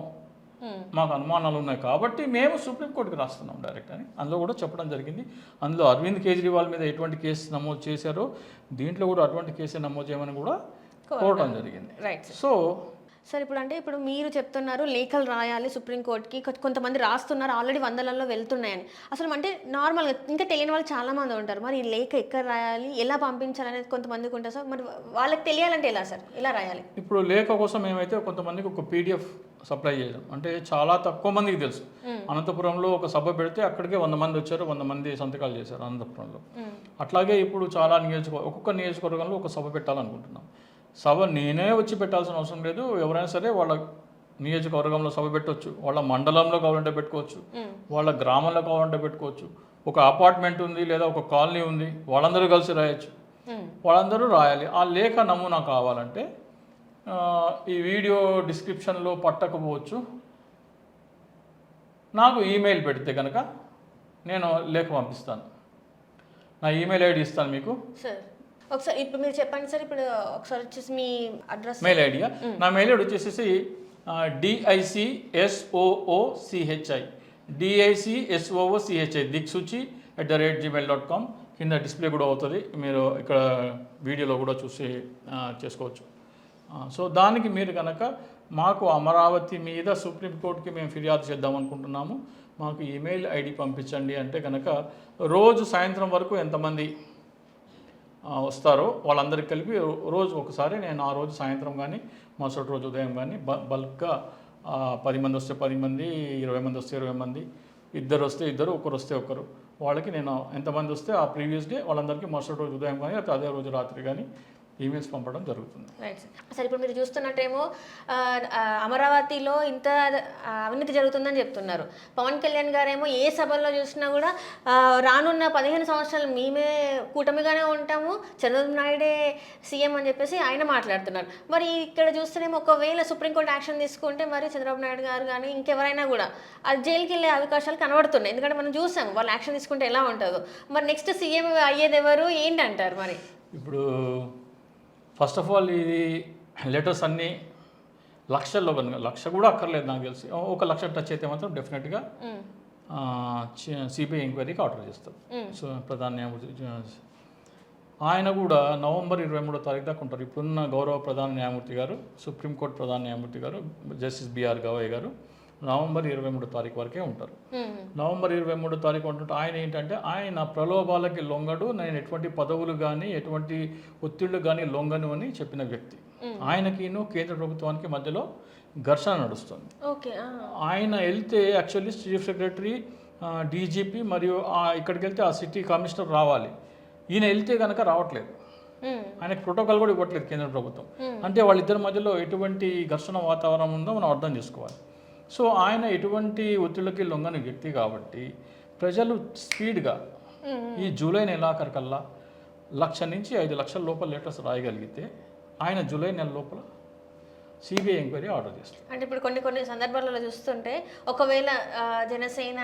మాకు అనుమానాలు ఉన్నాయి కాబట్టి మేము సుప్రీంకోర్టుకి రాస్తున్నాం డైరెక్ట్ అని అందులో కూడా చెప్పడం జరిగింది. అందులో అరవింద్ కేజ్రీవాల్ మీద ఎటువంటి కేసు నమోదు చేశారో దీంట్లో కూడా అటువంటి కేసు నమోదు చేయమని కూడా కోరడం జరిగింది. సో సార్ ఇప్పుడు మీరు చెప్తున్నారు లేఖలు రాయాలి సుప్రీంకోర్టుకి, కొంతమంది రాస్తున్నారు, ఆల్రెడీ వందలలో వెళ్తున్నాయని. అసలు అంటే నార్మల్గా ఇంకా తెలియని వాళ్ళు చాలామంది ఉంటారు. మరి ఈ లేఖ ఎక్కడ రాయాలి, ఎలా పంపించాలి అనేది కొంతమందికి ఉంటుంది సార్. మరి వాళ్ళకి తెలియాలంటే ఎలా సార్, ఎలా రాయాలి? ఇప్పుడు లేఖ కోసం ఏమైతే కొంతమందికి ఒక పీడిఎఫ్ సప్లై చేయడం అంటే చాలా తక్కువ మందికి తెలుసు. అనంతపురంలో ఒక సభ పెడితే అక్కడికే 100 మంది వచ్చారు, 100 మంది సంతకాలు చేశారు అనంతపురంలో. అట్లాగే ఇప్పుడు చాలా ఒక్కొక్క నియోజకవర్గంలో ఒక సభ పెట్టాలనుకుంటున్నాం. సభ నేనే వచ్చి పెట్టాల్సిన అవసరం లేదు, ఎవరైనా సరే వాళ్ళ నియోజకవర్గంలో సభ పెట్టవచ్చు, వాళ్ళ మండలంలో కావాలంటే పెట్టుకోవచ్చు, వాళ్ళ గ్రామంలో కావాలంటే పెట్టుకోవచ్చు. ఒక అపార్ట్మెంట్ ఉంది లేదా ఒక కాలనీ ఉంది, వాళ్ళందరూ కలిసి రాయొచ్చు, వాళ్ళందరూ రాయాలి. ఆ లేఖ నమూనా కావాలంటే ఈ వీడియో డిస్క్రిప్షన్లో పట్టకపోవచ్చు, నాకు ఈమెయిల్ పెడితే కనుక నేను లేఖ పంపిస్తాను. నా ఈమెయిల్ ఐడి ఇస్తాను మీకు సార్. ఒకసారి ఇప్పుడు మీరు చెప్పండి సార్. ఇప్పుడు ఒకసారి వచ్చేసి మీ అడ్రస్, మెయిల్ ఐడియా. నా మెయిల్ ఐడి వచ్చేసి DICSOOCHI dicsoochi@gmail.com. కింద డిస్ప్లే కూడా అవుతుంది, మీరు ఇక్కడ వీడియోలో కూడా చూసి చేసుకోవచ్చు. సో దానికి మీరు కనుక మాకు అమరావతి మీద సుప్రీంకోర్టుకి మేము ఫిర్యాదు చేద్దాం అనుకుంటున్నాము, మాకు ఈమెయిల్ ఐడి పంపించండి అంటే కనుక రోజు సాయంత్రం వరకు ఎంతమంది వస్తారో వాళ్ళందరికీ కలిపి రోజు ఒకసారి నేను ఆ రోజు సాయంత్రం కానీ మరుసటి రోజు ఉదయం కానీ బల్క్గా 10 మంది వస్తే 10 మంది, 20 మంది వస్తే 20 మంది, ఇద్దరు వస్తే ఇద్దరు, ఒకరు వస్తే ఒకరు, వాళ్ళకి నేను ఎంతమంది వస్తే ఆ ప్రీవియస్ డే వాళ్ళందరికీ మరుసటి రోజు ఉదయం కానీ లేకపోతే అదే రోజు రాత్రి కానీ ఈమెయిల్స్ పంపడం జరుగుతుంది. Right sir. ఇప్పుడు మీరు చూస్తున్నట్టేమో అమరావతిలో ఇంత అవినీతి జరుగుతుందని చెప్తున్నారు. పవన్ కళ్యాణ్ గారేమో ఏ సభల్లో చూసినా కూడా రానున్న 15 సంవత్సరాలు మేమే కూటమిగానే ఉంటాము, చంద్రబాబు నాయుడే సీఎం అని చెప్పేసి ఆయన మాట్లాడుతున్నారు. మరి ఇక్కడ చూస్తేనేమో ఒకవేళ సుప్రీంకోర్టు యాక్షన్ తీసుకుంటే మరి చంద్రబాబు నాయుడు గారు కానీ ఇంకెవరైనా కూడా అది జైలుకి వెళ్ళే అవకాశాలు కనబడుతున్నాయి. ఎందుకంటే మనం చూసాము వాళ్ళు యాక్షన్ తీసుకుంటే ఎలా ఉంటుందో. మరి నెక్స్ట్ సీఎం అయ్యేది ఎవరు ఏంటంటారు? మరి ఇప్పుడు ఫస్ట్ ఆఫ్ ఆల్ ఇది లెటర్స్ అన్నీ లక్షల్లో కనుక, లక్ష కూడా అక్కర్లేదు నాకు తెలిసి, 1 లక్ష టచ్ అయితే మాత్రం డెఫినెట్గా సిబిఐ ఎంక్వైరీకి ఆర్డర్ చేస్తారు. సో ప్రధాన న్యాయమూర్తి ఆయన కూడా నవంబర్ 23వ తారీఖు దాకా ఉంటారు. ఇప్పుడున్న గౌరవ ప్రధాన న్యాయమూర్తి గారు, సుప్రీంకోర్టు ప్రధాన న్యాయమూర్తి గారు జస్టిస్ బిఆర్ గవాయ్ గారు నవంబర్ 23వ తారీఖు వరకే ఉంటారు. నవంబర్ 23వ తారీఖు ఉంటుంటే ఆయన ఏంటంటే ఆయన ప్రలోభాలకి లొంగడు, నేను ఎటువంటి పదవులు కానీ ఎటువంటి ఒత్తిళ్లు కానీ లొంగను అని చెప్పిన వ్యక్తి. ఆయనకిను కేంద్ర ప్రభుత్వానికి మధ్యలో ఘర్షణ నడుస్తుంది. ఆయన వెళ్తే యాక్చువల్లీ చీఫ్ సెక్రటరీ, డీజీపీ మరియు ఇక్కడికి వెళ్తే ఆ సిటీ కమిషనర్ రావాలి. ఈయన వెళ్తే కనుక రావట్లేదు, ఆయనకు ప్రోటోకాల్ కూడా ఇవ్వట్లేదు కేంద్ర ప్రభుత్వం. అంటే వాళ్ళిద్దరి మధ్యలో ఎటువంటి ఘర్షణ వాతావరణం ఉందో మనం అర్థం చేసుకోవాలి. సో ఆయన ఎటువంటి ఒత్తిళ్ళకి లొంగని వ్యక్తి కాబట్టి ప్రజలు స్పీడ్గా ఈ జూలై నెలాఖరికల్లా 1,00,000 నుంచి 5 లక్షల లోపల లెటర్స్ రాయగలిగితే ఆయన జూలై నెల లోపల సిబిఐ ఎంక్వైరీ ఆర్డర్ చేస్తారు. అంటే ఇప్పుడు కొన్ని సందర్భాలలో చూస్తుంటే ఒకవేళ జనసేన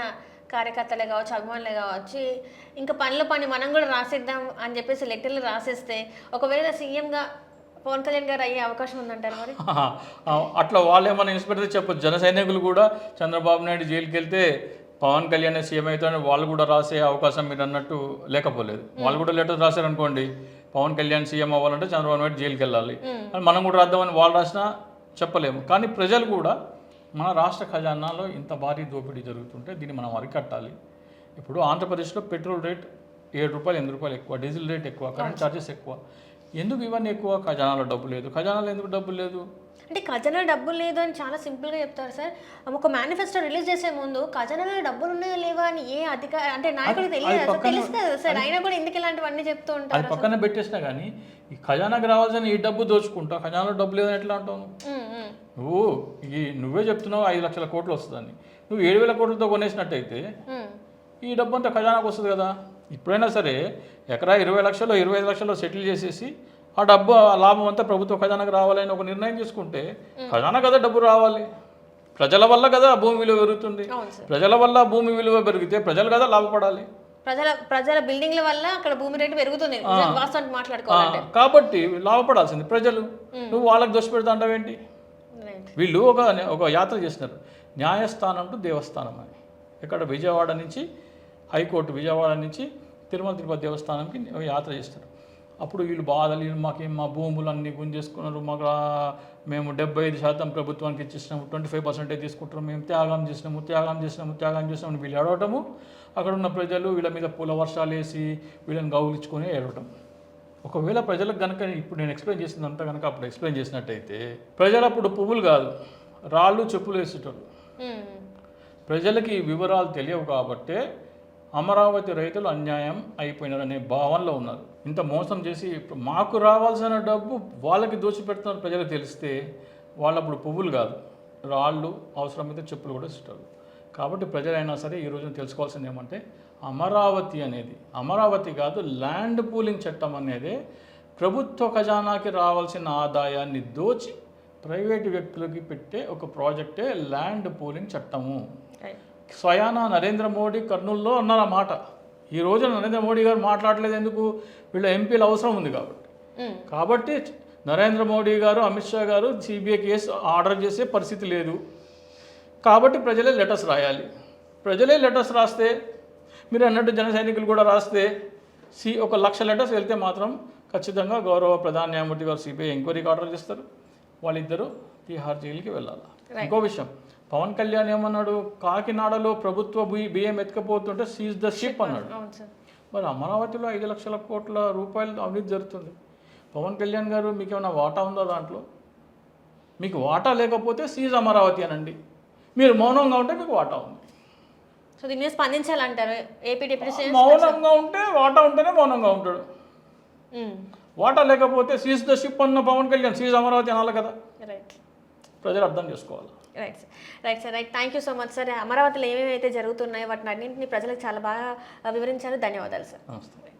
కార్యకర్తలే కావచ్చు, అభిమానులే కావచ్చు, ఇంకా పని మనం కూడా రాసేద్దాం అని చెప్పేసి లెటర్లు రాసేస్తే ఒకవేళ సీఎంగా పవన్ కళ్యాణ్ గారు అయ్యే అవకాశం ఉందంటారు మరి? అట్లా వాళ్ళు ఏమైనా ఇన్స్పెక్టర్ చెప్పొచ్చు. జన సైనికులు కూడా చంద్రబాబు నాయుడు జైలుకి వెళ్తే పవన్ కళ్యాణ్ సీఎం అవుతారని వాళ్ళు కూడా రాసే అవకాశం మీరు అన్నట్టు లేకపోలేదు. వాళ్ళు కూడా లెటర్ రాశారనుకోండి, పవన్ కళ్యాణ్ సీఎం అవ్వాలంటే చంద్రబాబు నాయుడు జైలుకి వెళ్ళాలి అని మనం కూడా రాద్దామని వాళ్ళు రాసినా చెప్పలేము. కానీ ప్రజలు కూడా మన రాష్ట్ర ఖజానాలో ఇంత భారీ దోపిడీ జరుగుతుంటే దీన్ని మనం అరికట్టాలి. ఇప్పుడు ఆంధ్రప్రదేశ్లో పెట్రోల్ రేట్ 7 రూపాయలు 8 రూపాయలు ఎక్కువ, డీజిల్ రేట్ ఎక్కువ, కరెంట్ ఛార్జెస్ ఎక్కువ. ఎందుకు ఇవన్నీ ఎక్కువ? ఖజానాలో డబ్బు లేదు. ఖజానాలో ఎందుకు డబ్బు లేదు? అంటే ఖజానా డబ్బులు లేదు అని చాలా సింపుల్గా చెప్తారు సార్. ఒక మేనిఫెస్టో రిలీజ్ చేసే ముందు ఖజానాలో డబ్బులు ఉన్నాయా లేవా అని ఏ అంటే నాయకుడికి తెలియదు, తెలుసు కదా సార్, అయినా కూడా ఎందుకు ఇలాంటివన్నీ చెప్తూ అది ఉంటారు? పక్కన పెట్టేసినా కానీ ఈ ఖజానాకి రావాల్సిన ఈ డబ్బు దోచుకుంటా, ఖజానాలో డబ్బు లేదని ఎట్లా అంటావు? నువ్వే చెప్తున్నావు 5 లక్షల కోట్లు వస్తుందని. నువ్వు 7,000 కోట్లతో కొనేసినట్టయితే ఈ డబ్బు అంతా ఖజానాకు వస్తుంది కదా. ఇప్పుడైనా సరే ఎకరా 20 లక్షలు 25 లక్షలు సెటిల్ చేసేసి ఆ డబ్బు ఆ లాభం అంతా ప్రభుత్వ ఖజానాకు రావాలని ఒక నిర్ణయం తీసుకుంటే ఖజానా కదా డబ్బు రావాలి. ప్రజల వల్ల కదా భూమి విలువ పెరుగుతుంది. ప్రజల వల్ల భూమి విలువ పెరిగితే ప్రజలు కదా లాభపడాలి. ప్రజల బిల్డింగ్ల వల్ల అక్కడ భూమి రేటు పెరుగుతుంది వాస్తవానికి మాట్లాడుకోవాలంటే. కాబట్టి లాభపడాల్సింది ప్రజలు. నువ్వు వాళ్ళకి దోష పెడతా అంటావేంటి? వీళ్ళు ఒక యాత్ర చేసినారు, న్యాయస్థానం టు దేవస్థానం అని. ఇక్కడ విజయవాడ నుంచి హైకోర్టు, విజయవాడ నుంచి తిరుమల తిరుపతి దేవస్థానంకి యాత్ర చేస్తారు. అప్పుడు వీళ్ళు బాధలు, మా భూములు అన్నీ గుంజేసుకున్నారు, మేము 75% ప్రభుత్వానికి ఇచ్చేసినాము, 25% తీసుకుంటారు, మేము త్యాగం చేసినాము వీళ్ళు ఏడవటము. అక్కడ ఉన్న ప్రజలు వీళ్ళ మీద పూల వర్షాలు వేసి వీళ్ళని గౌలించుకొని ఏడవటం. ఒకవేళ ప్రజలకు కనుక ఇప్పుడు నేను ఎక్స్ప్లెయిన్ చేసిందంతా కనుక అప్పుడు ఎక్స్ప్లెయిన్ చేసినట్టయితే ప్రజలు అప్పుడు పువ్వులు కాదు రాళ్ళు చెప్పులు వేసేటోళ్ళు. ప్రజలకి ఈ వివరాలు తెలియవు కాబట్టే అమరావతి రైతులు అన్యాయం అయిపోయినారనే భావనలో ఉన్నారు. ఇంత మోసం చేసి మాకు రావాల్సిన డబ్బు వాళ్ళకి దోచిపెడుతున్నారు ప్రజలకు తెలిస్తే వాళ్ళు అప్పుడు పువ్వులు కాదు రాళ్ళు, అవసరమైతే చెప్పులు కూడా ఇస్తారు. కాబట్టి ప్రజలైనా సరే ఈ రోజున తెలుసుకోవాల్సింది ఏమంటే అమరావతి కాదు, ల్యాండ్ పూలింగ్ చట్టం అనేది ప్రభుత్వ ఖజానాకి రావాల్సిన ఆదాయాన్ని దోచి ప్రైవేటు వ్యక్తులకి పెట్టే ఒక ప్రాజెక్టే ల్యాండ్ పూలింగ్ చట్టము. స్వయానా నరేంద్ర మోడీ కర్నూలులో అన్నారు ఆ మాట. ఈ రోజు నరేంద్ర మోడీ గారు మాట్లాడలేదు ఎందుకు? వీళ్ళ ఎంపీల అవసరం ఉంది కాబట్టి నరేంద్ర మోడీ గారు, అమిత్ షా గారు సిబిఐ కేసు ఆర్డర్ చేసే పరిస్థితి లేదు. కాబట్టి ప్రజలే లెటర్స్ రాయాలి. ప్రజలే లెటర్స్ రాస్తే, మీరు అన్నట్టు జన సైనికులు కూడా రాస్తే 1,00,000 లెటర్స్ వెళ్తే మాత్రం ఖచ్చితంగా గౌరవ ప్రధాన న్యాయమూర్తి గారు సిబిఐ ఎంక్వైరీకి ఆర్డర్ చేస్తారు. వాళ్ళిద్దరూ తిహార్ జైలుకి వెళ్ళాలి. ఇంకో విషయం, పవన్ కళ్యాణ్ ఏమన్నాడు? కాకినాడలో ప్రభుత్వ బియ్యం ఎత్తుకపోతుంటే సీజ్ ద షిప్ అన్నాడు. మరి అమరావతిలో 5 లక్షల కోట్ల రూపాయలు అవినీతి జరుగుతుంది. పవన్ కళ్యాణ్ గారు మీకు ఏమైనా వాటా ఉందా దాంట్లో? మీకు వాటా లేకపోతే సీజ్ అమరావతి అనండి. మీరు మౌనంగా ఉంటే మీకు వాటా ఉంది. సో దీని మీద స్పందించాలంటారు ఏపీ డిప్యూటీ సీఎం? మౌనంగా ఉంటే వాటా ఉంటేనే మౌనంగా ఉంటాడు. వాటా లేకపోతే సీజ్ ద షిప్ అన్న పవన్ కళ్యాణ్ సీజ్ అమరావతి అనాలి కదా. ప్రజలు అర్థం చేసుకోవాలి. Right sir. Thank you so much sir. అమరావతిలో ఏమేమైతే జరుగుతున్నాయో వాటిని అన్నింటినీ ప్రజలకు చాలా బాగా వివరించారు. ధన్యవాదాలు సార్. నమస్తే.